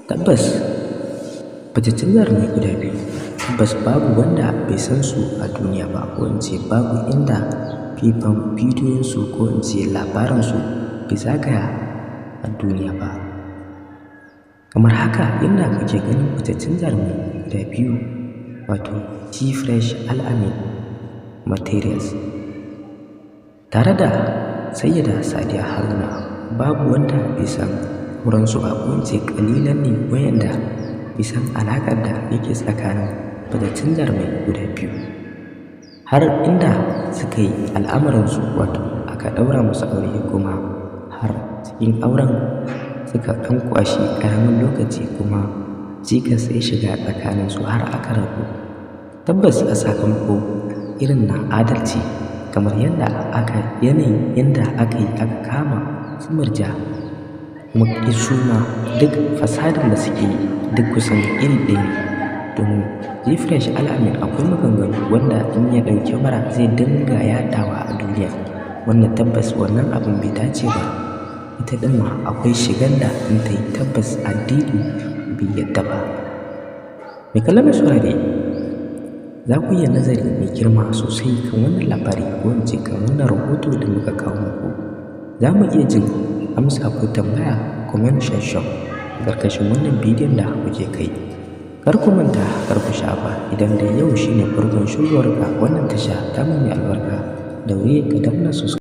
Tabbas fitattun jarumai guda biyu tabbas babu wanda bai san su a duniya ba, ko in ce babu inda faifan bidiyonsu ko in ce labaransu bai zagaya a duniya ba. Kamar haka yadda kuke ganin fitattun jarumai guda biyu wato T-Fresh Al-Amin Materials tare da Sayyada Sadiya Haruna, babu wanda bai san wurinsu ba, ko in ce ƙalilan ne wayanda bisan alaƙar da yake tsakanin fitattun jarumai guda biyu, har inda suka yi al'amuransu wato aka ɗaura musu aure, kuma har cikin auren suka ɗan kwashi ƙaramin lokaci kuma cikas ya shiga tsakaninsu har aka rabu. Tabbas a sakamako irin na adalci, kamar yadda yanayin yadda aka yi aka kama su Murja kuma su ma duk fasadin da suke yi duk kusan iri ɗaya ne, domin T-Fresh Al-Amin akwai maganganu wanda in ya ɗauki mara zai dinga yaɗawa a duniya, wanda tabbas wannan abin bai dace ba. Ita ɗin ma akwai shigan da in ta yi tabbas addini bai yadda ba. Mai kallon saurare, za ku iya nazari mai girma sosai kan wannan labari, ko in ce kan wannan rahoto da muka kawo muku. Za mu iya jin amsa ko tambaya comment section ƙarƙashin wannan bidiyon da kuke kai. Kar ku manta, kar ku shafa, idan da yau shine farkon shigowar ka wannan tasha ta mai albarka, daure ka danna subscribe.